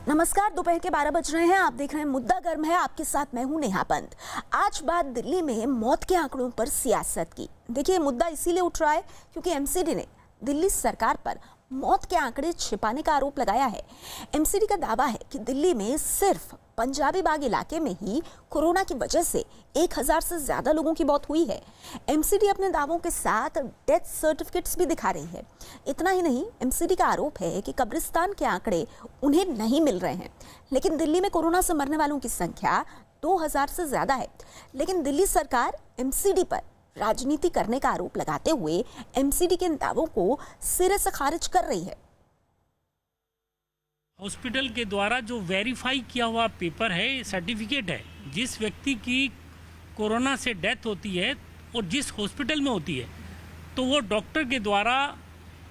नमस्कार, दोपहर के 12 बज रहे हैं। आप देख रहे हैं मुद्दा गर्म है। आपके साथ मैं हूं नेहा पंत। आज बात दिल्ली में मौत के आंकड़ों पर सियासत की। देखिए, मुद्दा इसीलिए उठ रहा है क्योंकि एमसीडी ने दिल्ली सरकार पर मौत के आंकड़े छिपाने का आरोप लगाया है। एमसीडी का दावा है कि दिल्ली में सिर्फ पंजाबी बाग इलाके में ही कोरोना की वजह से 1000 से ज्यादा लोगों की मौत हुई है। एमसीडी अपने दावों के साथ डेथ सर्टिफिकेट्स भी दिखा रही है। इतना ही नहीं, एमसीडी का आरोप है कि कब्रिस्तान के आंकड़े उन्हें नहीं मिल रहे हैं। लेकिन दिल्ली में कोरोना से मरने वालों की संख्या 2000 से ज्यादा है। लेकिन दिल्ली सरकार एमसीडी पर राजनीति करने का आरोप लगाते हुए एमसीडी के इन दावों को सिरे से खारिज कर रही है। हॉस्पिटल के द्वारा जो वेरीफाई किया हुआ पेपर है, सर्टिफिकेट है, जिस व्यक्ति की कोरोना से डेथ होती है और जिस हॉस्पिटल में होती है, तो वो डॉक्टर के द्वारा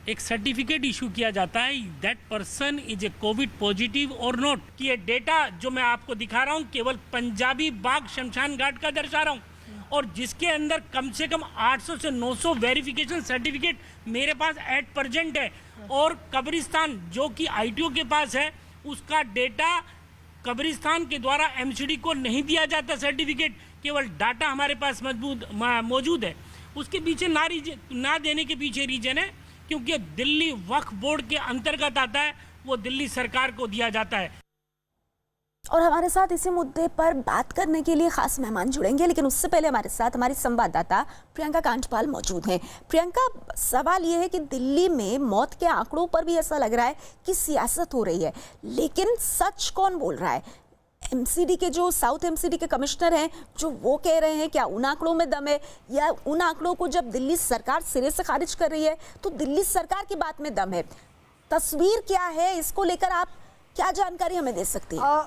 एक सर्टिफिकेट इशू किया जाता है that person is a Covid positive और नॉट। कि ये डेटा जो मैं आपको दिखा रहा हूँ केवल पंजाबी बाग शमशान घाट का दर्शा रहा हूँ, और जिसके अंदर कम से कम 800 से 900 वेरिफिकेशन सर्टिफिकेट मेरे पास एट प्रेजेंट है। और कब्रिस्तान जो कि आईटीओ के पास है, उसका डेटा कब्रिस्तान के द्वारा एमसीडी को नहीं दिया जाता सर्टिफिकेट, केवल डाटा हमारे पास मौजूद है। उसके पीछे ना देने के पीछे रीजन है क्योंकि दिल्ली वक्फ बोर्ड के अंतर्गत आता है, वो दिल्ली सरकार को दिया जाता है। और हमारे साथ इसी मुद्दे पर बात करने के लिए खास मेहमान जुड़ेंगे, लेकिन उससे पहले हमारे साथ हमारी संवाददाता प्रियंका कांठपाल मौजूद हैं। प्रियंका, सवाल ये है कि दिल्ली में मौत के आंकड़ों पर भी ऐसा लग रहा है कि सियासत हो रही है, लेकिन सच कौन बोल रहा है? एमसीडी के जो साउथ एमसीडी के कमिश्नर हैं, जो वो कह रहे हैं क्या उन आंकड़ों में दम है, या उन आंकड़ों को जब दिल्ली सरकार सिरे से खारिज कर रही है तो दिल्ली सरकार की बात में दम है? तस्वीर क्या है, इसको लेकर आप क्या जानकारी हमें दे सकती हैं?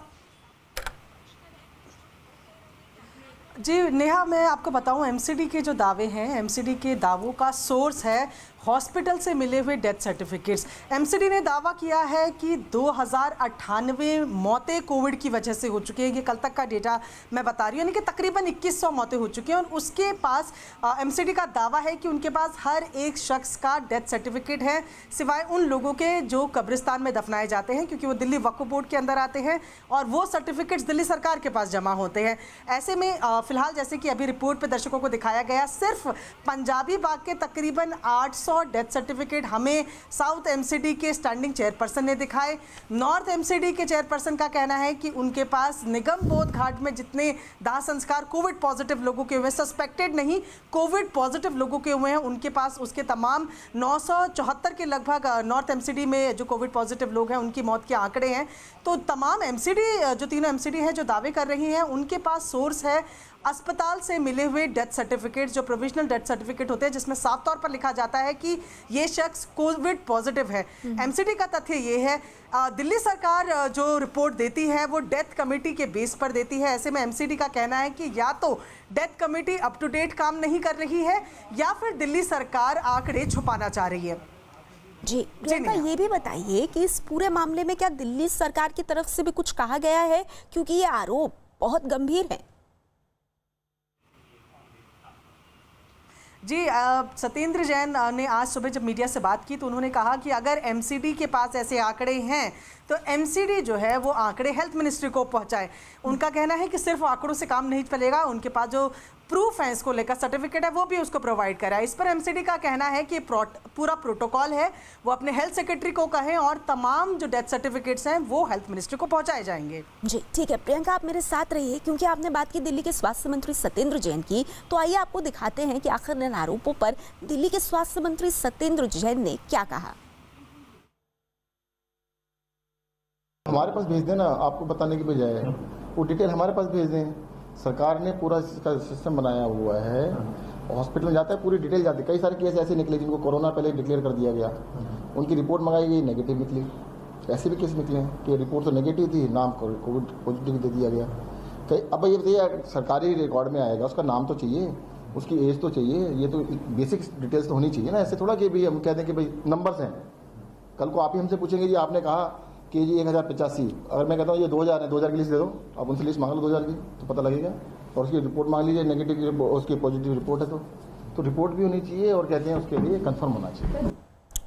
जी नेहा, मैं आपको बताऊं, एमसीडी के जो दावे हैं, एमसीडी के दावों का सोर्स है हॉस्पिटल से मिले हुए डेथ सर्टिफिकेट्स। एमसीडी ने दावा किया है कि 2098 मौतें कोविड की वजह से हो चुकी हैं। ये कल तक का डेटा मैं बता रही हूँ, यानी कि तकरीबन 2100 मौतें हो चुकी हैं। और उसके पास एमसीडी का दावा है कि उनके पास हर एक शख्स का डेथ सर्टिफिकेट है, सिवाय उन लोगों के जो कब्रिस्तान में दफनाए जाते हैं, क्योंकि वो दिल्ली वक्फ बोर्ड के अंदर आते हैं और वो सर्टिफिकेट्स दिल्ली सरकार के पास जमा होते हैं। ऐसे में फिलहाल जैसे कि अभी रिपोर्ट पर दर्शकों को दिखाया गया, सिर्फ पंजाबी बाग के तकरीबन 800 डेथ सर्टिफिकेट हमें साउथ एमसीडी के स्टैंडिंग चेयरपर्सन ने दिखाए। नॉर्थ एमसीडी के चेयरपर्सन का कहना है कि उनके पास निगम बोध घाट में जितने दाह संस्कार कोविड पॉजिटिव लोगों के हुए, सस्पेक्टेड नहीं कोविड पॉजिटिव लोगों के हुए हैं, उनके पास उसके तमाम 974 के लगभग नॉर्थ एमसीडी में जो कोविड पॉजिटिव लोग हैं उनकी मौत के आंकड़े हैं। तो तमाम एमसीडी, जो तीनों एमसीडी हैं जो दावे कर रही हैं, उनके पास सोर्स है अस्पताल से मिले हुए डेथ सर्टिफिकेट, जो प्रोविजनल डेथ सर्टिफिकेट होते हैं, जिसमें साफ तौर पर लिखा जाता है कि ये शख्स कोविड पॉजिटिव है। एमसीडी का तथ्य ये है, दिल्ली सरकार जो रिपोर्ट देती है वो डेथ कमेटी के बेस पर देती है। ऐसे में एमसीडी का कहना है कि या तो death committee up to date काम नहीं कर रही है या फिर दिल्ली सरकार आंकड़े छुपाना चाह रही है। जी प्रियंका, ये भी बताइए कि इस पूरे मामले में क्या दिल्ली सरकार की तरफ से भी कुछ कहा गया है, क्योंकि ये आरोप बहुत गंभीर है। जी, सत्येंद्र जैन ने आज सुबह जब मीडिया से बात की तो उन्होंने कहा कि अगर एमसीडी के पास ऐसे आंकड़े हैं तो एमसीडी जो है वो आंकड़े हेल्थ मिनिस्ट्री को पहुंचाए। उनका कहना है कि सिर्फ आंकड़ों से काम नहीं चलेगा, उनके पास जो प्रूफ है इसको लेकर, सर्टिफिकेट है, वो भी उसको प्रोवाइड कराए। इस पर एमसीडी का कहना है कि पूरा प्रोटोकॉल है वो अपने हेल्थ सेक्रेटरी को कहें और तमाम जो डेथ सर्टिफिकेट्स हैं वो हेल्थ मिनिस्ट्री को पहुंचाए जाएंगे। जी ठीक है प्रियंका, आप मेरे साथ रहिए क्योंकि आपने बात की दिल्ली के स्वास्थ्य मंत्री सत्येंद्र जैन की। तो आइए आपको दिखाते हैं कि आखिर इन आरोपों पर दिल्ली के स्वास्थ्य मंत्री सत्येंद्र जैन ने क्या कहा। हमारे पास भेज देना, आपको बताने की बजाय वो डिटेल हमारे पास भेज दें। सरकार ने पूरा इसका सिस्टम बनाया हुआ है, हॉस्पिटल में जाता है, पूरी डिटेल जाती है। कई सारे केस ऐसे निकले जिनको कोरोना पहले डिक्लेयर कर दिया गया, उनकी रिपोर्ट मंगाई गई, नेगेटिव निकली। ऐसे भी केस निकले कि रिपोर्ट तो नेगेटिव थी, नाम कोविड पॉजिटिव दे दिया गया। अब ये बताइए, सरकारी रिकॉर्ड में आएगा, उसका नाम तो चाहिए, उसकी एज तो चाहिए, ये तो बेसिक डिटेल्स तो होनी चाहिए ना। ऐसे थोड़ा कि भाई हम कह दें कि भाई नंबर्स हैं, कल को आप ही हमसे पूछेंगे जी आपने कहा कि जी 1085, अगर मैं कहता हूँ ये 2000 है, 2000 की लिस्ट दे दो, आप उनसे लिस्ट मांग लो 2000 की, तो पता लगेगा। और उसकी रिपोर्ट मांग लीजिए, नेगेटिव उसकी पॉजिटिव रिपोर्ट है तो रिपोर्ट भी होनी चाहिए और कहते हैं उसके लिए कंफर्म होना चाहिए।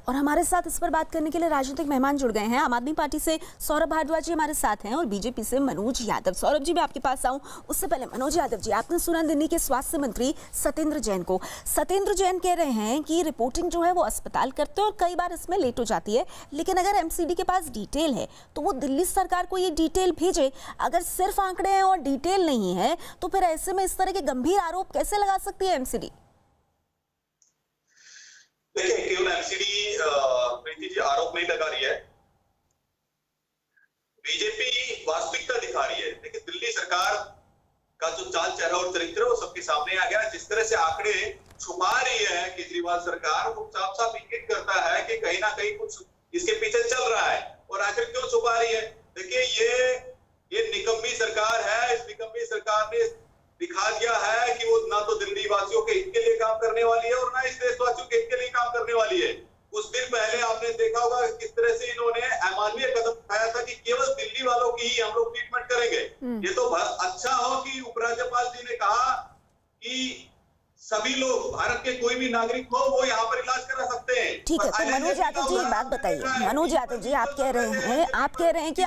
और हमारे साथ इस पर बात करने के लिए राजनीतिक मेहमान जुड़ गए हैं। आम आदमी पार्टी से सौरभ भारद्वाज जी हमारे साथ हैं और बीजेपी से मनोज यादव। सौरभ जी, मैं आपके पास आऊं उससे पहले मनोज यादव जी, आपने सुना दिल्ली के स्वास्थ्य मंत्री सत्येंद्र जैन को। सत्येंद्र जैन कह रहे हैं कि रिपोर्टिंग जो है वो अस्पताल करते हैं और कई बार इसमें लेट हो जाती है, लेकिन अगर एमसीडी के पास डिटेल है तो वो दिल्ली सरकार को ये डिटेल भेजे। अगर सिर्फ आंकड़े हैं और डिटेल नहीं है तो फिर ऐसे में इस तरह के गंभीर आरोप कैसे लगा सकती है एमसीडी? देखिए, केवल एमसीडी प्रीति जी आरोप नहीं लगा रही है, बीजेपी वास्तविकता दिखा रही है। देखिए, दिल्ली सरकार का जो चाल चेहरा और चरित्र है वो सबके सामने आ गया। जिस तरह से आंकड़े छुपा रही है केजरीवाल सरकार, वो साफ साफ इंगित करता है कि कहीं ना कहीं कुछ इसके पीछे चल रहा है। और आखिर क्यों छुपा रही है? देखिए, ये निकम्मी सरकार है। इस निकम्मी सरकार ने दिखा दिया है कि वो ना तो दिल्ली वासियों के हित के लिए काम करने वाली है और ना इस देशवासियों के हित के लिए काम करने वाली है। कुछ दिन पहले आपने देखा होगा किस तरह से इन्होंने अमानवीय कदम उठाया था कि केवल दिल्ली वालों की ही हम लोग ट्रीटमेंट करेंगे। ये तो अच्छा हो कि उपराज्यपाल जी ने कहा कि सभी लोग, भारत के कोई भी नागरिक हो, वो यहाँ पर इलाज करा सकते हैं। ठीक है, तो मनोज यादव जी एक बात बताइए। मनोज यादव जी, आप कह रहे हैं कि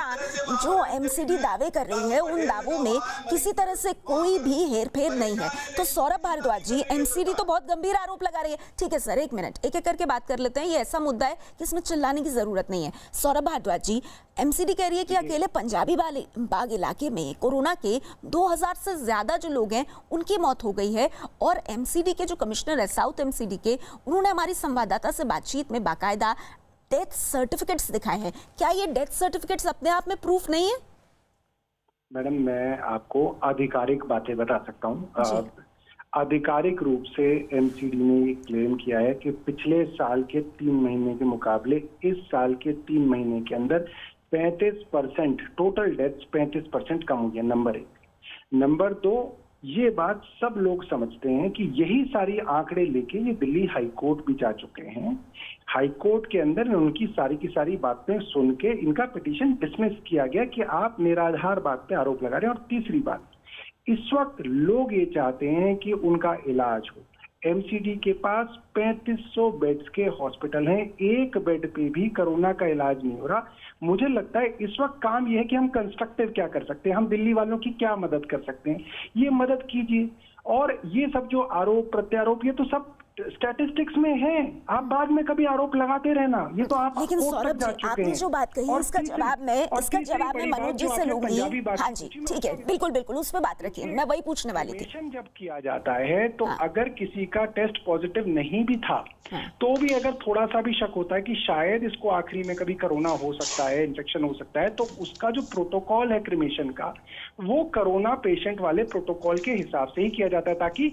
जो एमसीडी दावे कर रही है उन दावों में किसी तरह से कोई भी हेरफेर नहीं है। तो सौरभ भारद्वाज जी, एमसीडी तो बहुत गंभीर आरोप लगा रही है। ठीक है सर, एक मिनट, एक एक करके बात कर लेते हैं। ये ऐसा मुद्दा है कि इसमें चिल्लाने की जरूरत नहीं है। सौरभ भारद्वाज जी, एमसीडी कह रही है कि अकेले पंजाबी बाग इलाके में कोरोना के 2000 से ज्यादा जो लोग हैं उनकी मौत हो गई है। और एमसीडी के जो कमिश्नर है साउथ एमसीडी के, उन्होंने हमारी संवाददाता से बातचीत में बाकायदा डेथ सर्टिफिकेट्स दिखाए हैं। क्या ये डेथ सर्टिफिकेट्स अपने आप में प्रूफ नहीं है? मैडम, मैं आपको आधिकारिक बातें बता सकता हूँ। आधिकारिक रूप से एमसीडी ने क्लेम किया है कि पिछले साल के 3 महीने के मुकाबले इस साल के 3 महीने के अंदर 35% टोटल डेथ्स 35% कम हुई है। नंबर 1। नंबर 2, ये बात सब लोग समझते हैं कि यही सारी आंकड़े लेके ये दिल्ली हाई कोर्ट भी जा चुके हैं। हाई कोर्ट के अंदर उनकी सारी की सारी बातें सुन के इनका पिटीशन डिसमिस किया गया कि आप निराधार बात पे आरोप लगा रहे हैं। और तीसरी बात, इस वक्त लोग ये चाहते हैं कि उनका इलाज हो। एमसीडी के पास 3500 बेड्स के हॉस्पिटल हैं, एक बेड पे भी कोरोना का इलाज नहीं हो रहा। मुझे लगता है इस वक्त काम यह है कि हम कंस्ट्रक्टिव क्या कर सकते हैं, हम दिल्ली वालों की क्या मदद कर सकते हैं, ये मदद कीजिए। और ये सब जो आरोप प्रत्यारोप, ये तो सब स्टैटिस्टिक्स में है। आप बाद में कभी आरोप लगाते रहना, ये तो आप। लेकिन सौरभ जी, आपने जो बात कही है इसका जवाब मैं मनोज जी से लूंगी। हाँ जी, ठीक है, बिल्कुल बिल्कुल, उस पर बात रखिए, मैं वही पूछने वाली थी। जब किया जाता है तो अगर किसी का टेस्ट पॉजिटिव नहीं भी था तो भी अगर थोड़ा सा भी शक होता है कि शायद इसको आखिरी में कभी कोरोना हो सकता है, इन्फेक्शन हो सकता है, तो उसका जो प्रोटोकॉल है क्रिमेशन का, वो कोरोना पेशेंट वाले प्रोटोकॉल के हिसाब से ही किया जाता है, ताकि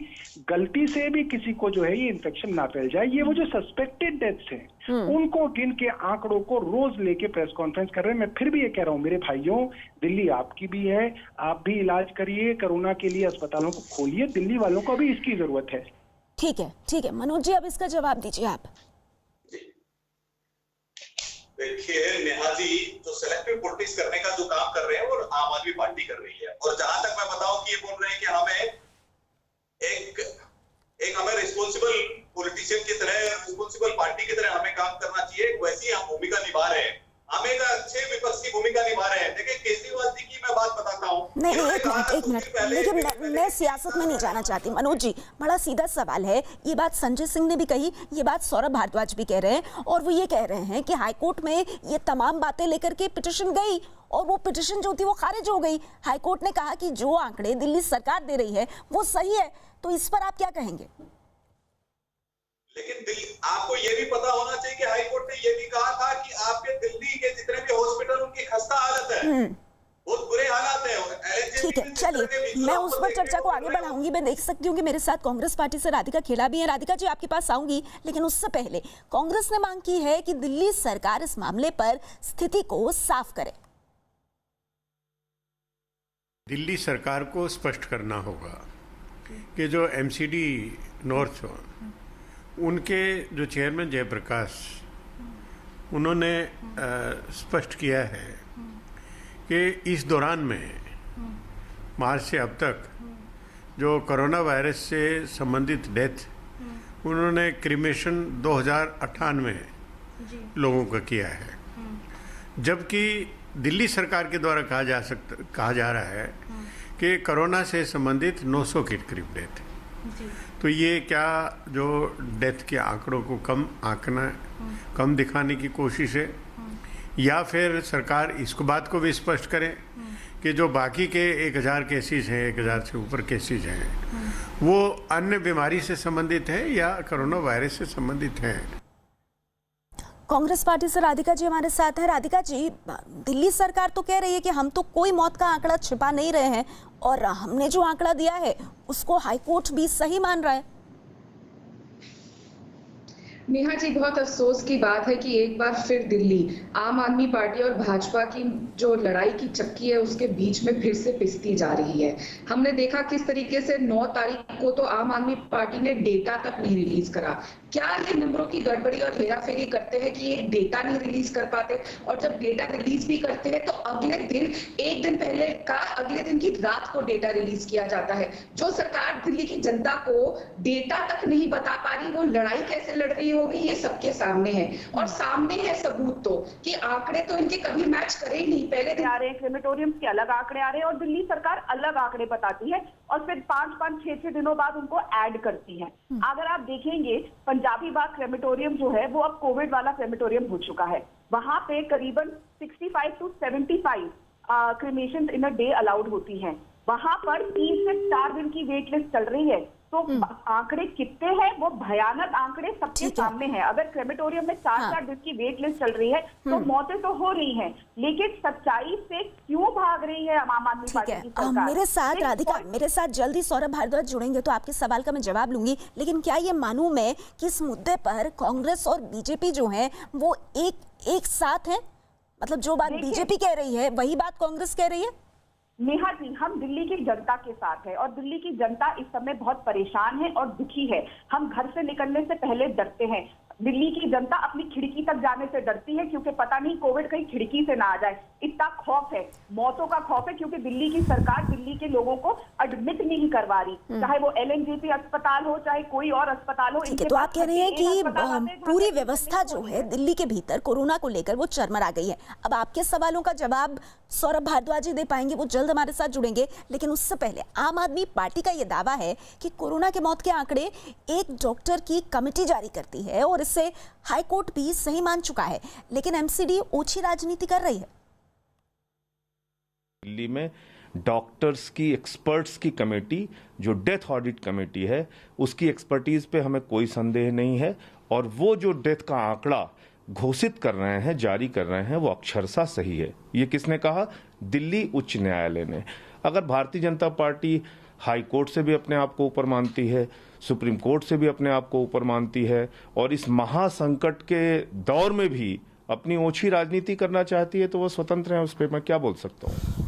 गलती से भी किसी को जो है ये इन्फेक्शन ना फैल जाए। ये वो जो सस्पेक्टेड डेथ्स हैं उनको गिन के आंकड़ों को रोज लेके प्रेस कॉन्फ्रेंस कर रहे हैं। मैं फिर भी ये कह रहा हूँ मेरे भाइयों, दिल्ली आपकी भी है, आप भी इलाज करिए, कोरोना के लिए अस्पतालों को खोलिए, दिल्ली वालों को भी इसकी जरूरत है। ठीक है मनोज जी, अब इसका जवाब दीजिए आप। देखिए, नेहा जी जो सेलेक्टिव पॉलिटिक्स करने का जो काम कर रहे हैं वो आम आदमी पार्टी कर रही है। और जहां तक मैं बताऊं कि ये बोल रहे हैं कि हमें एक हमें रिस्पॉन्सिबल पॉलिटिशियन की तरह, रिस्पॉन्सिबल पार्टी की तरह हमें काम करना चाहिए, वैसी हम भूमिका निभा रहे हैं। हम एक अच्छे विपक्ष की भूमिका निभा रहे हैं। देखिए, केजरीवाल जी की मैं बात बताता हूँ। नहीं, एक मिनट, देखिए मैं सियासत में नहीं जाना चाहती। मनोज जी, बड़ा सीधा सवाल है। ये बात संजय सिंह ने भी कही, ये बात सौरभ भारद्वाज भी कह रहे हैं, और वो ये कह रहे हैं कि हाईकोर्ट में ये तमाम बातें लेकर के पिटीशन गई और वो पिटीशन जो थी वो खारिज हो गई। हाईकोर्ट ने कहा कि जो आंकड़े दिल्ली सरकार दे रही है वो सही है। तो इस पर आप क्या कहेंगे? लेकिन आपको ये भी पता होना चाहिए कि हाईकोर्ट ने ये भी कहा था कि आपके दिल्ली के जितने भी हॉस्पिटल, उनकी खस्ता हालत है, बहुत बुरे हालात है। ठीक है, चलिए मैं उस पर चर्चा को आगे बढ़ाऊंगी। मैं देख सकती हूँ कि मेरे साथ कांग्रेस पार्टी से राधिका खेड़ा भी है। राधिका जी, आपके पास आऊंगी, लेकिन उससे पहले कांग्रेस ने मांग की है कि दिल्ली सरकार इस मामले पर स्थिति को साफ करे। दिल्ली सरकार को स्पष्ट करना होगा कि जो एमसीडी नॉर्थ उनके जो चेयरमैन जयप्रकाश, उन्होंने स्पष्ट किया है कि इस दौरान में मार्च से अब तक जो कोरोना वायरस से संबंधित डेथ, उन्होंने क्रिमेशन 2098 लोगों का किया है, जबकि दिल्ली सरकार के द्वारा कहा जा रहा है कि कोरोना से संबंधित 900 के करीब डेथ है। तो ये क्या जो डेथ के आंकड़ों को कम दिखाने की कोशिश है, या फिर सरकार इसको बात को भी स्पष्ट करे कि जो बाकी के 1000 केसेस हैं, 1000 से ऊपर केसेस हैं, वो अन्य बीमारी से संबंधित है या कोरोना वायरस से संबंधित है। कांग्रेस पार्टी से राधिका जी हमारे साथ हैं। राधिका जी, दिल्ली सरकार तो कह रही है कि हम तो कोई मौत का आंकड़ा छिपा नहीं रहे हैं और हमने जो आंकड़ा दिया है उसको हाईकोर्ट भी सही मान रहा है। नेहा जी, बहुत अफसोस की बात है कि एक बार फिर दिल्ली आम आदमी पार्टी और भाजपा की जो लड़ाई की चक्की है उसके बीच में फिर से पिसती जा रही है। हमने देखा किस तरीके से 9 तारीख को तो आम आदमी पार्टी ने डेटा तक नहीं रिलीज करा। क्या ये नंबरों की गड़बड़ी और हेराफेरी करते हैं कि ये डेटा नहीं रिलीज कर पाते, और जब डेटा रिलीज भी करते हैं तो अगले दिन, एक दिन पहले का अगले दिन की रात को डेटा रिलीज किया जाता है। जो सरकार दिल्ली की जनता को डेटा तक नहीं बता पा रही, वो लड़ाई कैसे लड़ रही होगी ये सबके सामने है। और सामने है सबूत तो कि आंकड़े तो इनके कभी मैच करे ही नहीं। पहले आ रहे हैं क्रेमेटोरियम्स के अलग आंकड़े आ रहे हैं और दिल्ली सरकार अलग आंकड़े बताती है और फिर 5-5, 6-6 दिनों बाद उनको ऐड करती है। अगर आप देखेंगे पंजाबी बाग क्रेमेटोरियम जो है वो अब कोविड वाला क्रेमेटोरियम हो चुका है। वहां पे करीबन 65 to 75 cremation in a day allowed होती हैं। वहां पर 3 से 4 दिन की वेट लिस्ट चल रही है। तो आंकड़े कितने हैं, वो भयानक आंकड़े सबके सामने हैं। अगर क्रेमेटोरियम में 4-4 दिन की वेट लिस्ट चल रही है तो मौतें तो हो रही हैं, लेकिन सच्चाई से क्यों भाग रही है आम आदमी पार्टी की सरकार? मेरे साथ राधिका, मेरे साथ जल्दी सौरभ भारद्वाज जुड़ेंगे तो आपके सवाल का मैं जवाब लूंगी, लेकिन क्या ये मानूं मैं कि इस मुद्दे पर कांग्रेस और बीजेपी जो है वो एक साथ है? मतलब जो बात बीजेपी कह रही है वही बात कांग्रेस कह रही है? नेहा जी, हम दिल्ली की जनता के साथ है और दिल्ली की जनता इस समय बहुत परेशान है और दुखी है। हम घर से निकलने से पहले डरते हैं। दिल्ली की जनता अपनी खिड़की तक जाने से डरती है क्योंकि पता नहीं कोविड कहीं खिड़की से ना आ जाए। इतना खौफ है, मौतों का खौफ है, क्योंकि दिल्ली की सरकार दिल्ली के लोगों को एडमिट नहीं करवा रही, चाहे वो LNJP अस्पताल हो चाहे कोई और अस्पताल हो। तो आप कह रहे हैं कि पूरी व्यवस्था जो है दिल्ली के भीतर कोरोना को लेकर वो चरमरा गई है। अब आपके सवालों का जवाब सौरभ भारद्वाज जी दे पाएंगे, वो जल्द हमारे साथ जुड़ेंगे, लेकिन उससे पहले आम आदमी पार्टी का ये दावा है कि कोरोना के मौत के आंकड़े एक डॉक्टर की कमेटी जारी करती है और इससे हाईकोर्ट भी सही मान चुका है, लेकिन MCD ओछी राजनीति कर रही है। दिल्ली में डॉक्टर्स की, एक्सपर्ट्स की कमेटी जो डेथ ऑडिट कमेटी है, उसकी एक्सपर्टीज पे हमें कोई संदेह नहीं है, और वो जो डेथ का आंकड़ा घोषित कर रहे हैं, जारी कर रहे हैं, वो अक्षरशः सही है। ये किसने कहा? दिल्ली उच्च न्यायालय ने। अगर Bharatiya Janata party high court से भी अपने आप को ऊपर मानती है, सुप्रीम कोर्ट से भी अपने आप को ऊपर मानती है, और इस महासंकट के दौर में भी अपनी ओछी राजनीति करना चाहती है, तो वो स्वतंत्र है, उस पर मैं क्या बोल सकता हूँ।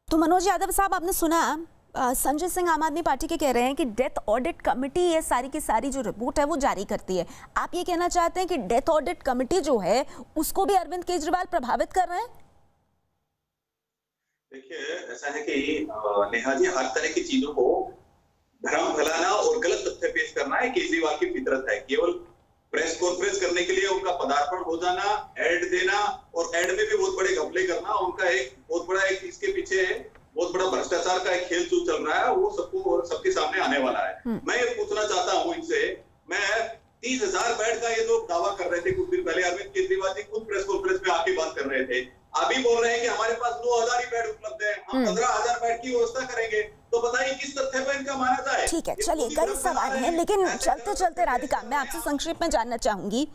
तो मनोज यादव साहब, आपने सुना संजय सिंह आम आदमी पार्टी के कह रहे हैं कि डेथ ऑडिट कमेटी ये सारी की सारी जो रिपोर्ट है वो जारी करती है। आप ये कहना चाहते हैं कि डेथ ऑडिट कमेटी जो है उसको भी अरविंद केजरीवाल प्रभावित कर रहे हैं? देखिए, ऐसा है कि नेहा जी, हर तरह की चीजों को भ्रम फैलाना और गलत तथ्य पेश करना है केजरीवाल की फितरत है। केवल प्रेस कॉन्फ्रेंस करने के लिए उनका पदार्पण हो जाना, ऐड देना, और ऐड में भी बहुत बड़े घपले करना, उनका एक बहुत बड़ा इसके पीछे बहुत बड़ा भ्रष्टाचार का एक खेल चल रहा है, वो सबके सामने आने वाला है। मैं ये पूछना चाहता हूँ इनसे, मैं 30,000 बेड का ये लोग दावा कर रहे थे कुछ दिन पहले, अरविंद केजरीवाल जी खुद प्रेस कॉन्फ्रेंस में आके बात कर रहे थे। अभी बोल रहे हैं कि हमारे पास 9,000 ही बेड उपलब्ध है, हम 15,000 बेड की व्यवस्था करेंगे। तो बताइए किस तथ्य पर इनका माना जाए? ठीक है, चलिए, कई सवाल हैं, लेकिन चलते चलते राधिका, मैं आपसे संक्षेप में जानना चाहूंगी,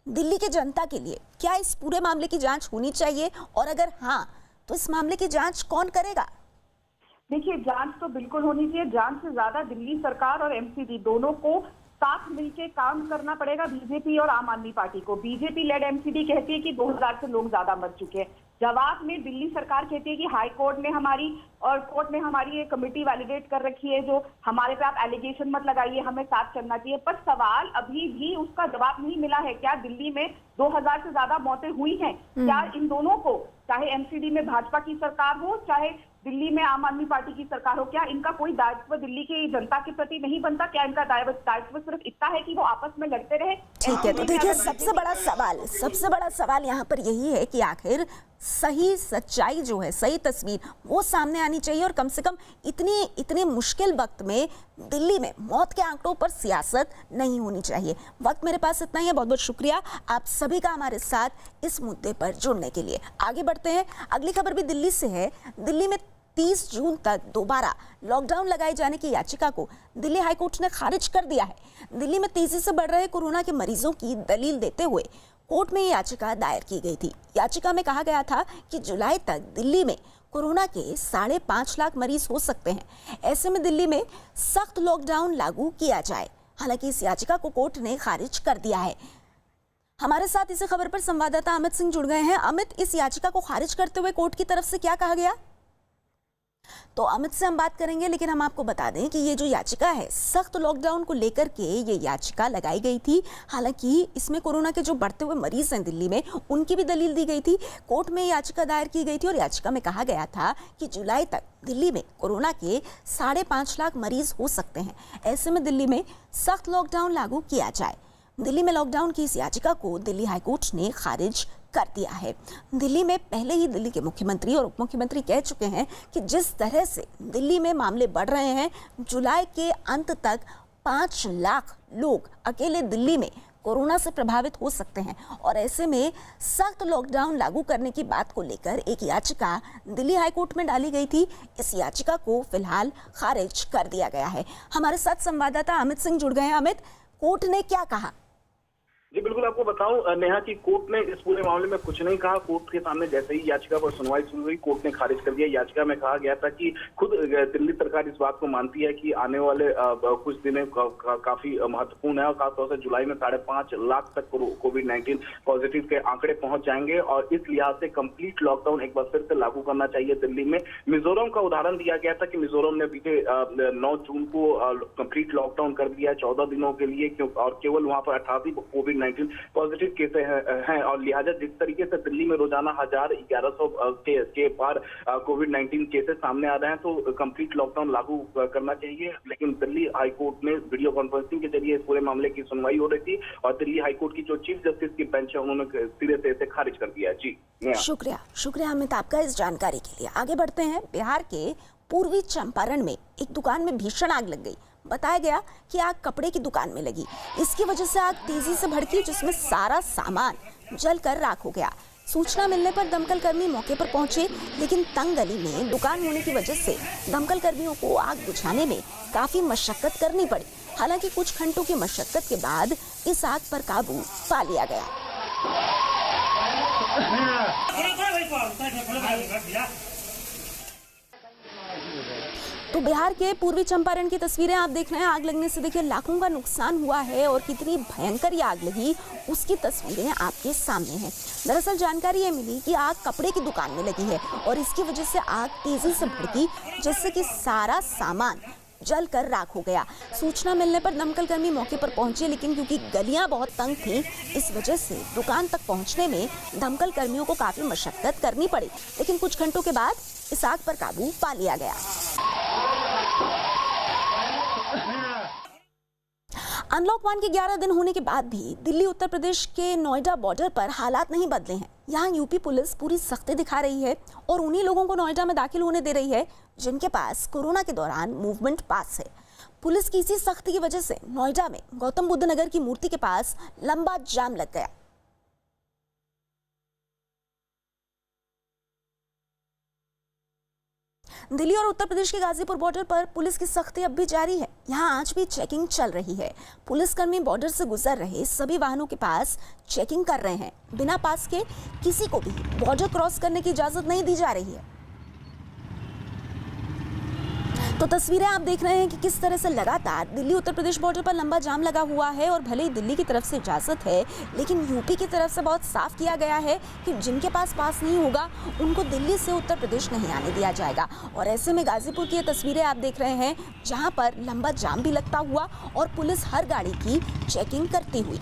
दिल्ली की जनता के लिए क्या इस पूरे मामले की जांच होनी चाहिए, और अगर हाँ तो इस मामले की जांच कौन करेगा? देखिए, जांच तो बिल्कुल होनी चाहिए। जांच से ज्यादा दिल्ली सरकार और MCD दोनों को साथ मिलकर काम करना पड़ेगा, बीजेपी और आम आदमी पार्टी को। बीजेपी लेड MCD कहती है कि 2000 से लोग ज्यादा मर चुके हैं। जवाब में दिल्ली सरकार कहती है कि हाई कोर्ट ने हमारी और कोर्ट ने हमारी एक कमेटी वैलिडेट कर रखी है, जो हमारे पे आप एलिगेशन मत लगाइए, हमें साथ चलना चाहिए। पर सवाल अभी भी उसका जवाब नहीं मिला है। क्या दिल्ली में 2000 से ज्यादा मौतें हुई हैं? क्या इन दोनों को, चाहे MCD में भाजपा की सरकार हो चाहे दिल्ली में आम आदमी पार्टी की सरकार हो, क्या इनका कोई दायित्व दिल्ली की जनता के प्रति नहीं बनता? क्या इनका दायित्व सिर्फ इतना है कि वो आपस में लड़ते रहे? ठीक है, तो देखिए सबसे बड़ा सवाल यहाँ पर यही है कि आखिर सही सच्चाई जो है, सही तस्वीर वो सामने आनी चाहिए और कम से कम इतने मुश्किल वक्त में दिल्ली में मौत के आंकड़ों पर सियासत नहीं होनी चाहिए। वक्त मेरे पास इतना ही है। बहुत बहुत शुक्रिया आप सभी का हमारे साथ इस मुद्दे पर जुड़ने के लिए। आगे बढ़ते हैं, अगली खबर भी दिल्ली से है। दिल्ली में 30 जून तक दोबारा लॉकडाउन लगाए जाने की याचिका को दिल्ली हाईकोर्ट ने खारिज कर दिया है। दिल्ली में तेजी से बढ़ रहे कोरोना के मरीजों की दलील देते हुए कोर्ट में याचिका दायर की गई थी। याचिका में कहा गया था कि जुलाई तक दिल्ली में कोरोना के 5.5 लाख मरीज हो सकते हैं। ऐसे में दिल्ली में सख्त लॉकडाउन लागू किया जाए। हालांकि इस याचिका को कोर्ट ने खारिज कर दिया है। हमारे साथ इसी खबर पर संवाददाता अमित सिंह जुड़ गए हैं। अमित, इस याचिका को खारिज करते हुए कोर्ट की तरफ से क्या कहा गया? तो अमित से हम बात करेंगे, लेकिन हम आपको बता दें कि ये जो याचिका है, सख्त लॉकडाउन को लेकर के ये याचिका लगाई गई थी। हालांकि इसमें कोरोना के जो बढ़ते हुए मरीज हैं दिल्ली में, उनकी भी दलील दी गई थी। कोर्ट में याचिका दायर की गई थी और याचिका में कहा गया था कि जुलाई तक दिल्ली में कोरोना के 5.5 लाख मरीज हो सकते हैं। ऐसे में दिल्ली में सख्त लॉकडाउन लागू किया जाए। दिल्ली में लॉकडाउन की इस याचिका को दिल्ली हाईकोर्ट ने खारिज कर दिया है। दिल्ली में पहले ही दिल्ली के मुख्यमंत्री और उप मुख्यमंत्री कह चुके हैं कि जिस तरह से दिल्ली में मामले बढ़ रहे हैं, जुलाई के अंत तक 5 लाख लोग अकेले दिल्ली में कोरोना से प्रभावित हो सकते हैं और ऐसे में सख्त लॉकडाउन लागू करने की बात को लेकर एक याचिका दिल्ली हाईकोर्ट में डाली गई थी। इस याचिका को फिलहाल खारिज कर दिया गया है। हमारे साथ संवाददाता अमित सिंह जुड़ गए हैं। अमित, कोर्ट ने क्या कहा? जी बिल्कुल, आपको बताऊं नेहा कि कोर्ट ने इस पूरे मामले में कुछ नहीं कहा। कोर्ट के सामने जैसे ही याचिका पर सुनवाई शुरू हुई, कोर्ट ने खारिज कर दिया। याचिका में कहा गया था कि खुद दिल्ली सरकार इस बात को मानती है कि आने वाले कुछ दिनों काफी महत्वपूर्ण है और खासतौर से जुलाई में 5.5 लाख तक कोविड-19 पॉजिटिव के आंकड़े पहुंच जाएंगे और इस लिहाज से कंप्लीट लॉकडाउन एक बार फिर से लागू करना चाहिए दिल्ली में। मिजोरम का उदाहरण दिया गया था कि मिजोरम ने बीते 9 जून को कंप्लीट लॉकडाउन कर दिया है 14 दिनों के लिए और केवल वहां पर 88 कोविड-19 पॉजिटिव केसेस हैं और लिहाजा जिस तरीके से दिल्ली में रोजाना 1100 के पार कोविड-19 केसेस सामने आ रहे हैं तो कंप्लीट लॉकडाउन लागू करना चाहिए। लेकिन दिल्ली हाईकोर्ट में वीडियो कॉन्फ्रेंसिंग के जरिए इस पूरे मामले की सुनवाई हो रही थी और दिल्ली हाईकोर्ट की जो चीफ जस्टिस की बेंच है उन्होंने सिरे से इसे खारिज कर दिया। जी शुक्रिया अमित आपका इस जानकारी के लिए। आगे बढ़ते हैं। बिहार के पूर्वी चंपारण में एक दुकान में भीषण आग लग गई। बताया गया कि आग कपड़े की दुकान में लगी। इसकी वजह से आग तेजी से भड़की, जिसमें सारा सामान जलकर राख हो गया। सूचना मिलने पर दमकल कर्मी मौके पर पहुंचे, लेकिन तंग गली में दुकान होने की वजह से दमकल कर्मियों को आग बुझाने में काफी मशक्कत करनी पड़ी। हालांकि कुछ घंटों की मशक्कत के बाद इस आग पर काबू पा लिया गया। तो बिहार के पूर्वी चंपारण की तस्वीरें आप देख रहे हैं। आग लगने से देखिए लाखों का नुकसान हुआ है और कितनी भयंकर ये आग लगी उसकी तस्वीरें आपके सामने हैं। दरअसल जानकारी ये मिली कि आग कपड़े की दुकान में लगी है और इसकी वजह से आग तेजी से भड़की, जिससे कि सारा सामान जलकर राख हो गया। सूचना मिलने पर दमकल कर्मी मौके पर पहुंचे, लेकिन क्योंकि गलियां बहुत तंग थीं, इस वजह से दुकान तक पहुंचने में दमकल कर्मियों को काफी मशक्कत करनी पड़ी। लेकिन कुछ घंटों के बाद इस आग पर काबू पा लिया गया। अनलॉक 1 के 11 दिन होने के बाद भी दिल्ली उत्तर प्रदेश के नोएडा बॉर्डर पर हालात नहीं बदले हैं। यहाँ यूपी पुलिस पूरी सख्ती दिखा रही है और उन्हीं लोगों को नोएडा में दाखिल होने दे रही है जिनके पास कोरोना के दौरान मूवमेंट पास है। पुलिस की इसी सख्ती की वजह से नोएडा में गौतम बुद्ध नगर की मूर्ति के पास लंबा जाम लग गया। दिल्ली और उत्तर प्रदेश के गाजीपुर बॉर्डर पर पुलिस की सख्ती अब भी जारी है। यहाँ आज भी चेकिंग चल रही है। पुलिसकर्मी बॉर्डर से गुजर रहे सभी वाहनों के पास चेकिंग कर रहे हैं। बिना पास के किसी को भी बॉर्डर क्रॉस करने की इजाजत नहीं दी जा रही है। तो तस्वीरें आप देख रहे हैं कि किस तरह से लगातार दिल्ली उत्तर प्रदेश बॉर्डर पर लंबा जाम लगा हुआ है और भले ही दिल्ली की तरफ से इजाजत है, लेकिन यूपी की तरफ से बहुत साफ किया गया है कि जिनके पास नहीं होगा उनको दिल्ली से उत्तर प्रदेश नहीं आने दिया जाएगा। और ऐसे में गाजीपुर की ये तस्वीरें आप देख रहे हैं जहां पर लंबा जाम भी लगता हुआ और पुलिस हर गाड़ी की चेकिंग करती हुई।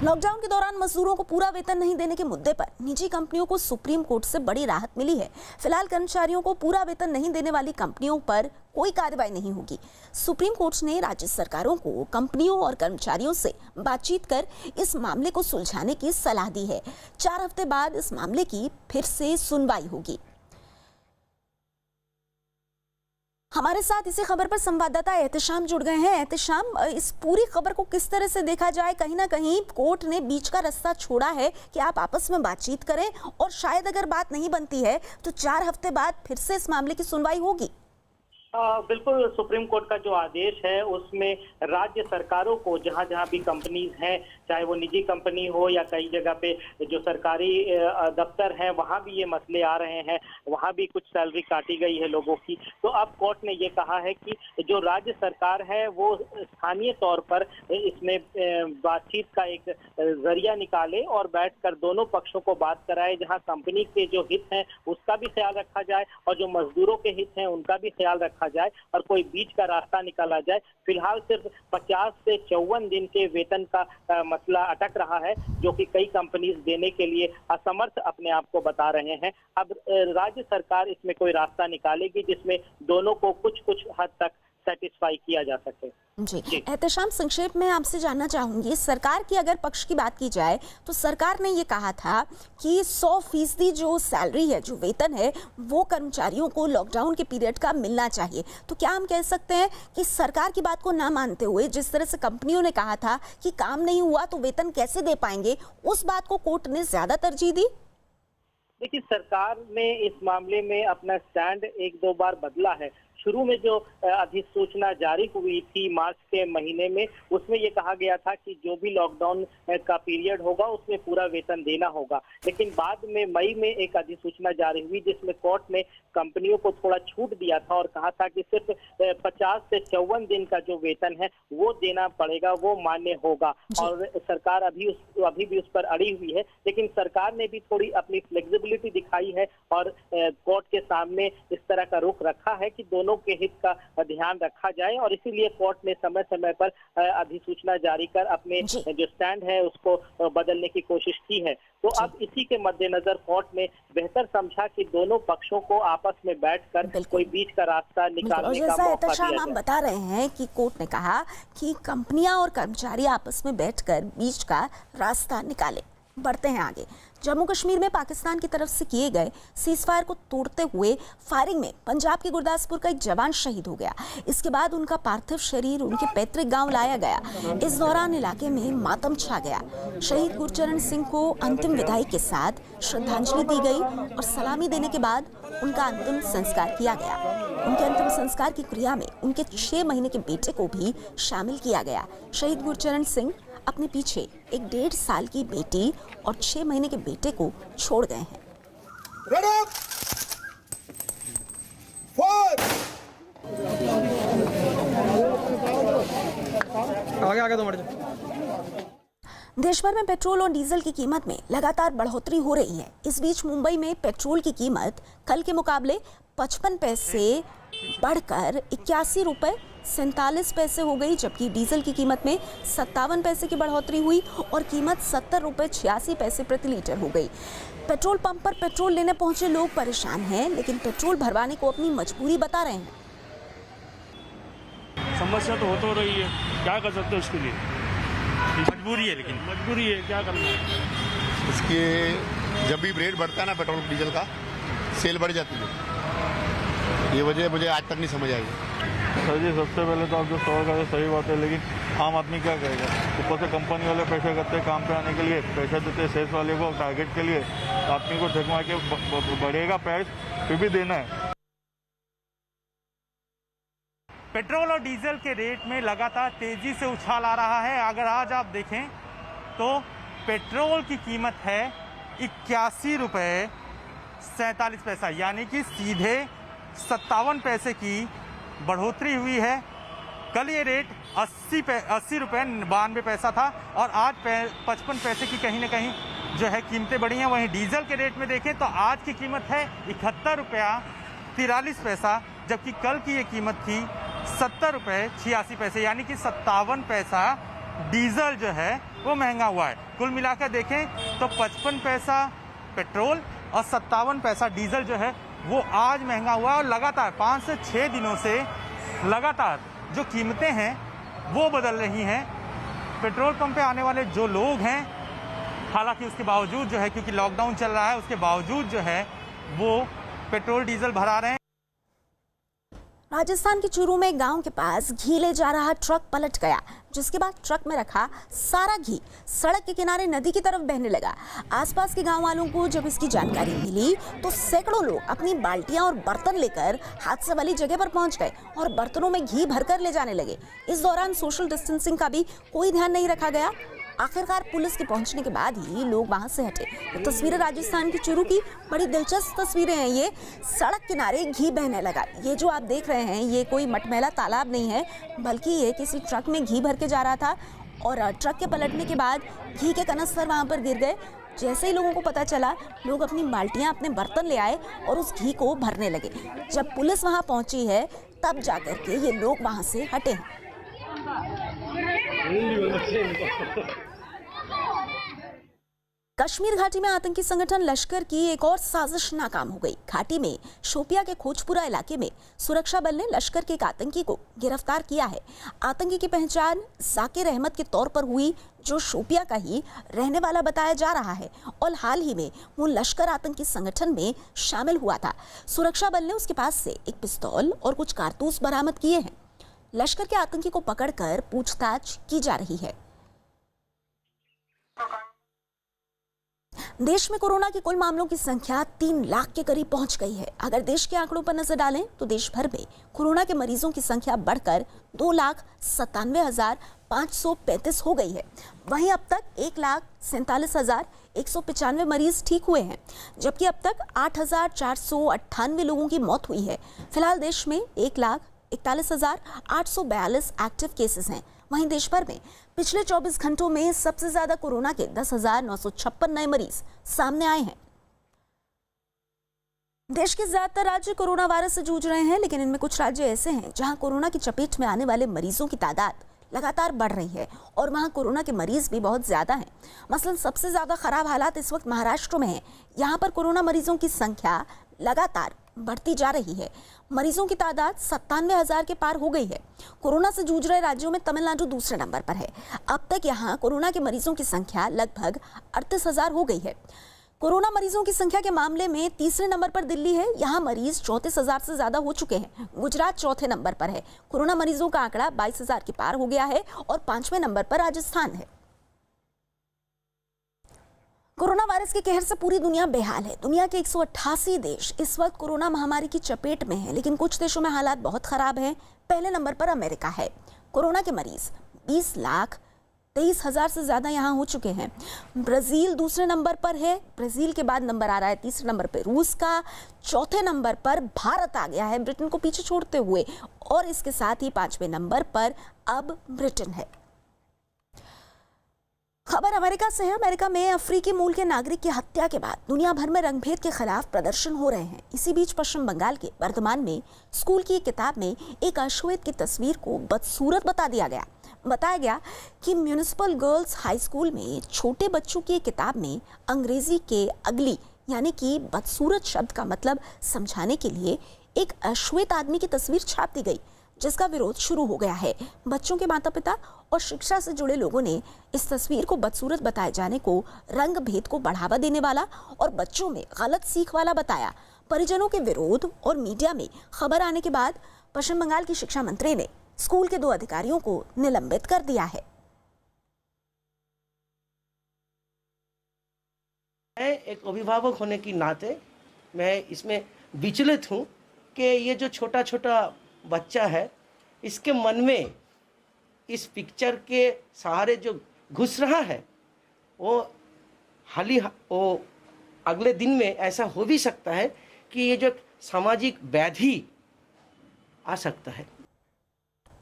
लॉकडाउन के दौरान मजदूरों को पूरा वेतन नहीं देने के मुद्दे पर निजी कंपनियों को सुप्रीम कोर्ट से बड़ी राहत मिली है। फिलहाल कर्मचारियों को पूरा वेतन नहीं देने वाली कंपनियों पर कोई कार्रवाई नहीं होगी। सुप्रीम कोर्ट ने राज्य सरकारों को कंपनियों और कर्मचारियों से बातचीत कर इस मामले को सुलझाने की सलाह दी है। 4 हफ्ते बाद इस मामले की फिर से सुनवाई होगी। हमारे साथ इसी खबर पर संवाददाता एहतशाम जुड़ गए हैं। एहतशाम, इस पूरी खबर को किस तरह से देखा जाए? कहीं ना कहीं कोर्ट ने बीच का रास्ता छोड़ा है कि आप आपस में बातचीत करें और शायद अगर बात नहीं बनती है तो 4 हफ्ते बाद फिर से इस मामले की सुनवाई होगी। बिल्कुल, सुप्रीम कोर्ट का जो आदेश है उसमें राज्य सरकारों को जहां जहां भी कंपनीज हैं, चाहे वो निजी कंपनी हो या कई जगह पे जो सरकारी दफ्तर हैं, वहां भी ये मसले आ रहे हैं, वहां भी कुछ सैलरी काटी गई है लोगों की। तो अब कोर्ट ने ये कहा है कि जो राज्य सरकार है वो स्थानीय तौर पर इसमें बातचीत का एक जरिया निकाले और बैठकर दोनों पक्षों को बात कराए, जहाँ कंपनी के जो हित हैं उसका भी ख्याल रखा जाए और जो मजदूरों के हित हैं उनका भी ख्याल रखा जाए और कोई बीच का रास्ता निकाला जाए। फिलहाल सिर्फ 50 से 54 दिन के वेतन का मसला अटक रहा है, जो कि कई कंपनीज देने के लिए असमर्थ अपने आप को बता रहे हैं। अब राज्य सरकार इसमें कोई रास्ता निकालेगी जिसमें दोनों को कुछ हद तक सेटिस्फाई किया जा सके। जी एहतशाम, संक्षेप में आपसे जानना चाहूंगी, सरकार की अगर पक्ष की बात की जाए तो सरकार ने ये कहा था कि 100% जो सैलरी है, जो वेतन है, वो कर्मचारियों को लॉकडाउन के पीरियड का मिलना चाहिए। तो क्या हम कह सकते हैं कि सरकार की बात को ना मानते हुए जिस तरह से कंपनियों ने कहा था कि काम नहीं हुआ तो वेतन कैसे दे पाएंगे, उस बात को कोर्ट ने ज्यादा तरजीह दी? देखिए, सरकार ने इस मामले में अपना स्टैंड 1-2 बार बदला है। शुरू में जो अधिसूचना जारी हुई थी मार्च के महीने में, उसमें ये कहा गया था कि जो भी लॉकडाउन का पीरियड होगा उसमें पूरा वेतन देना होगा। लेकिन बाद में मई में एक अधिसूचना जारी हुई जिसमें कोर्ट ने कंपनियों को थोड़ा छूट दिया था और कहा था कि सिर्फ 50 से 54 दिन का जो वेतन है वो देना पड़ेगा, वो मान्य होगा। और सरकार अभी भी उस पर अड़ी हुई है, लेकिन सरकार ने भी थोड़ी अपनी फ्लेक्सिबिलिटी दिखाई है और कोर्ट के सामने इस तरह का रुख रखा है कि दोनों के हित का ध्यान रखा जाए और इसीलिए कोर्ट ने समय समय पर अधिसूचना जारी कर अपने जो स्टैंड है उसको बदलने की कोशिश की है। तो अब इसी के मद्देनजर कोर्ट ने बेहतर समझा कि दोनों पक्षों को आपस में बैठकर कोई बीच का रास्ता निकालने का मौका दिया जाए। आप बता रहे हैं कि कोर्ट ने कहा कि कंपनियां और कर्मचारी आपस में बैठकर बीच का रास्ता निकाले। बढ़ते हैं आगे। जम्मू कश्मीर में पाकिस्तान की तरफ से किए गए सीजफायर को तोड़ते हुए फायरिंग में पंजाब के गुरदासपुर का एक जवान शहीद हो गया। इसके बाद उनका पार्थिव शरीर उनके पैतृक गांव लाया गया। इस दौरान इलाके में मातम छा गया। शहीद गुरचरण सिंह को अंतिम विदाई के साथ श्रद्धांजलि दी गई और सलामी देने के बाद उनका अंतिम संस्कार किया गया। उनके अंतिम संस्कार की क्रिया में उनके 6 महीने के बेटे को भी शामिल किया गया। शहीद गुरचरण सिंह अपने पीछे एक 1.5 साल की बेटी और 6 महीने के बेटे को छोड़ गए हैं। आगे 2 मिनट। देश भर में पेट्रोल और डीजल की कीमत में लगातार बढ़ोतरी हो रही है। इस बीच मुंबई में पेट्रोल की कीमत कल के मुकाबले 55 पैसे बढ़कर 81 रुपए 47 पैसे हो गई, जबकि डीजल की कीमत में 57 पैसे की बढ़ोतरी हुई और कीमत 70 रुपए 86 पैसे प्रति लीटर हो गई। पेट्रोल पंप पर पेट्रोल लेने पहुंचे लोग परेशान हैं, लेकिन पेट्रोल भरवाने को अपनी मजबूरी बता रहे हैं। समस्या तो हो तो रही है, क्या कर सकते हैं उसके लिए, मजबूरी है, लेकिन मजबूरी है, क्या करना है। इसके जब भी रेट बढ़ता है ना पेट्रोल डीजल का, सेल बढ़ जाती है। ये वजह मुझे आज तक नहीं समझ आई। सर जी, सबसे पहले तो आप जो सवाल कर रहे सही बात है, लेकिन आम आदमी क्या करेगा? ऊपर से कंपनी वाले पैसे करते हैं काम पे आने के लिए, पैसे देते हैं सेल्स वाले को टारगेट के लिए, आदमी को ठगवा के बढ़ेगा प्राइस, फिर भी देना है। पेट्रोल और डीजल के रेट में लगातार तेजी से उछाल आ रहा है। अगर आज आप देखें तो पेट्रोल की कीमत है 81 रुपये 47 पैसा, यानी कि सीधे 57 पैसे की बढ़ोतरी हुई है। कल ये रेट 80 रुपये 92 पैसा था और आज 55 पैसे की कहीं ना कहीं जो है कीमतें बढ़ी हैं। वहीं डीजल के रेट में देखें तो आज की कीमत है 71 रुपया 43 पैसा, जबकि कल की ये कीमत थी 70 रुपये 86 पैसे, यानी कि 57 पैसा डीजल जो है वो महंगा हुआ है। कुल मिलाकर देखें तो 55 पैसा पेट्रोल और 57 पैसा डीजल जो है वो आज महंगा हुआ है। और लगातार 5 से 6 दिनों से लगातार जो कीमतें हैं वो बदल रही हैं। पेट्रोल पंप पे आने वाले जो लोग हैं, हालांकि उसके बावजूद जो है, क्योंकि लॉकडाउन चल रहा है, उसके बावजूद जो है वो पेट्रोल डीजल भरा रहे हैं। राजस्थान के चूरू में गांव के पास घी ले जा रहा ट्रक पलट गया, जिसके बाद ट्रक में रखा सारा घी सड़क के किनारे नदी की तरफ बहने लगा। आसपास के गांव वालों को जब इसकी जानकारी मिली तो सैकड़ों लोग अपनी बाल्टियां और बर्तन लेकर हादसे वाली जगह पर पहुंच गए और बर्तनों में घी भरकर ले जाने लगे। इस दौरान सोशल डिस्टेंसिंग का भी कोई ध्यान नहीं रखा गया। आखिरकार पुलिस के पहुंचने के बाद ही लोग वहां से हटे। तो तस्वीरें राजस्थान की चूरू की बड़ी दिलचस्प तस्वीरें हैं। ये सड़क किनारे घी बहने लगा। ये जो आप देख रहे हैं ये कोई मटमैला तालाब नहीं है, बल्कि ये किसी ट्रक में घी भर के जा रहा था और ट्रक के पलटने के बाद घी के कनस्तर वहां पर गिर गए। जैसे ही लोगों को पता चला, लोग अपनी बाल्टियां, अपने बर्तन ले आए और उस घी को भरने लगे। जब पुलिस वहां पहुंची है तब जाकर के ये लोग वहां से हटे हैं। कश्मीर घाटी में आतंकी संगठन लश्कर की एक और साजिश नाकाम हो गई। घाटी में शोपिया के खोजपुरा इलाके में सुरक्षा बल ने लश्कर के एक आतंकी को गिरफ्तार किया है। आतंकी की पहचान जाकिर अहमद के तौर पर हुई, जो शोपिया का ही रहने वाला बताया जा रहा है और हाल ही में वो लश्कर आतंकी संगठन में शामिल हुआ था। सुरक्षा बल ने उसके पास से एक पिस्तौल और कुछ कारतूस बरामद किए हैं। लश्कर के आतंकी को पकड़कर पूछताछ की जा रही है। देश में कोरोना के कुल मामलों की संख्या 3 लाख के करीब पहुंच गई है। अगर देश के आंकड़ों पर नजर डालें तो देश भर में कोरोना के मरीजों की संख्या बढ़कर 2,97,535 हो गई है। वहीं अब तक 1,47,195 मरीज ठीक हुए हैं, जबकि अब तक 8,498 लोगों की मौत हुई है। फिलहाल देश में 1,41,842 एक्टिव केसेस हैं। वहीं देश भर में पिछले 24 घंटों में सबसे ज्यादा कोरोना के 10,956 नए मरीज सामने आए हैं। देश के ज्यादातर राज्य कोरोना वायरस से जूझ रहे हैं, लेकिन इनमें कुछ राज्य ऐसे हैं जहां कोरोना की चपेट में आने वाले मरीजों की तादाद लगातार बढ़ रही है और वहां कोरोना के मरीज भी बहुत ज्यादा हैं। मसलन सबसे ज्यादा खराब हालात इस वक्त महाराष्ट्र में हैं। यहां पर कोरोना मरीजों की संख्या लगातार बढ़ती जा रही है। मरीजों की तादाद 97,000 के पार हो गई है। कोरोना से जूझ रहे राज्यों में तमिलनाडु दूसरे नंबर पर है। अब तक यहां कोरोना के मरीजों की संख्या लगभग 38,000 हो गई है। कोरोना मरीजों की संख्या के मामले में तीसरे नंबर पर दिल्ली है। यहां मरीज 34,000 से ज्यादा हो चुके हैं। गुजरात चौथे नंबर पर है। कोरोना मरीजों का आंकड़ा 22,000 के पार हो गया है और 5वें नंबर पर राजस्थान है। कोरोना वायरस के कहर से पूरी दुनिया बेहाल है। दुनिया के 188 देश इस वक्त कोरोना महामारी की चपेट में हैं, लेकिन कुछ देशों में हालात बहुत खराब हैं। पहले नंबर पर अमेरिका है। कोरोना के मरीज 20,23,000 से ज्यादा यहां हो चुके हैं। ब्राजील दूसरे नंबर पर है। ब्राजील के बाद नंबर आ रहा है तीसरे नंबर पर रूस का। चौथे नंबर पर भारत आ गया है, ब्रिटेन को पीछे छोड़ते हुए, और इसके साथ ही 5वें नंबर पर अब ब्रिटेन है। खबर अमेरिका से है। अमेरिका में अफ्रीकी मूल के नागरिक की हत्या के बाद दुनिया भर में रंगभेद के खिलाफ प्रदर्शन हो रहे हैं। इसी बीच पश्चिम बंगाल के वर्धमान में स्कूल की एक किताब में एक अश्वेत की तस्वीर को बदसूरत बता दिया गया। बताया गया कि म्यूनिसिपल गर्ल्स हाई स्कूल में छोटे बच्चों की एक किताब में अंग्रेजी के अगली यानी कि बदसूरत शब्द का मतलब समझाने के लिए एक अश्वेत आदमी की तस्वीर छाप दी गई, जिसका विरोध शुरू हो गया है। बच्चों के माता पिता और शिक्षा से जुड़े लोगों ने इस तस्वीर को बदसूरत बताए जाने को रंग भेद को बढ़ावा देने वाला और बच्चों में गलत सीख वाला बताया। परिजनों के विरोध और मीडिया में खबर आने के बाद पश्चिम बंगाल की शिक्षा मंत्री ने स्कूल के 2 अधिकारियों को निलंबित कर दिया है। मैं एक अभिभावक होने की नाते मैं इसमें विचलित हूँ कि ये जो छोटा छोटा बच्चा है, इसके मन में इस पिक्चर के सहारे जो घुस रहा है वो अगले दिन में ऐसा हो भी सकता है कि ये जो सामाजिक व्याधि आ सकता है।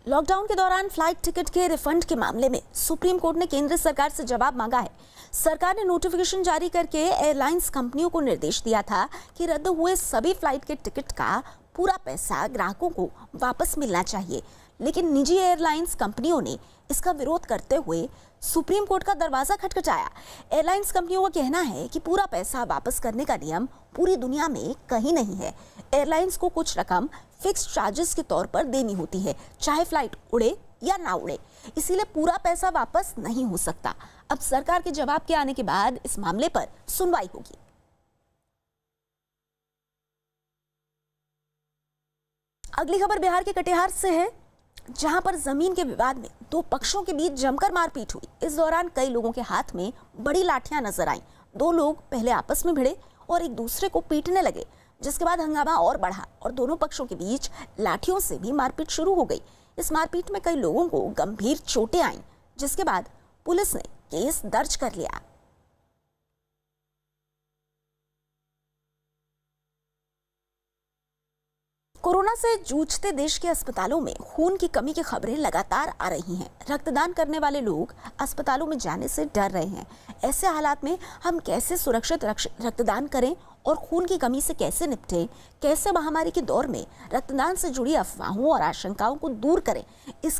लॉकडाउन के दौरान फ्लाइट टिकट के रिफंड के मामले में सुप्रीम कोर्ट ने केंद्र सरकार से जवाब मांगा है। सरकार ने नोटिफिकेशन जारी करके एयरलाइंस कंपनियों को निर्देश दिया था कि रद्द हुए सभी फ्लाइट के टिकट का पूरा पैसा ग्राहकों को वापस मिलना चाहिए। लेकिन निजी एयरलाइंस कंपनियों ने इसका विरोध करते हुए सुप्रीम कोर्ट का दरवाजा खटखटाया। एयरलाइंस कंपनियों का कहना है कि पूरा पैसा वापस करने का नियम पूरी दुनिया में कहीं नहीं है। एयरलाइंस को कुछ रकम फिक्स चार्जेस के तौर पर देनी होती है, चाहे फ्लाइट उड़े या ना उड़े, इसीलिए पूरा पैसा वापस नहीं हो सकता। अब सरकार के जवाब के आने के बाद इस मामले पर सुनवाई होगी। अगली खबर बिहार के कटिहार से है, जहां पर जमीन के विवाद में दो पक्षों के बीच जमकर मारपीट हुई। इस दौरान कई लोगों के हाथ में बड़ी लाठियां नजर आईं। दो लोग पहले आपस में भिड़े और एक दूसरे को पीटने लगे, जिसके बाद हंगामा और बढ़ा और दोनों पक्षों के बीच लाठियों से भी मारपीट शुरू हो गई। इस मारपीट में कई लोगों को गंभीर चोटें आईं, जिसके बाद पुलिस ने केस दर्ज कर लिया। कोरोना से जूझते देश के अस्पतालों में खून की कमी की खबरें लगातार आ रही हैं। रक्तदान करने वाले लोग अस्पतालों में जाने से डर रहे हैं। ऐसे हालात में हम कैसे सुरक्षित रक्तदान करें और खून की कमी से कैसे निपटें, कैसे महामारी के दौर में रक्तदान से जुड़ी अफवाहों और आशंकाओं को दूर करें, इसके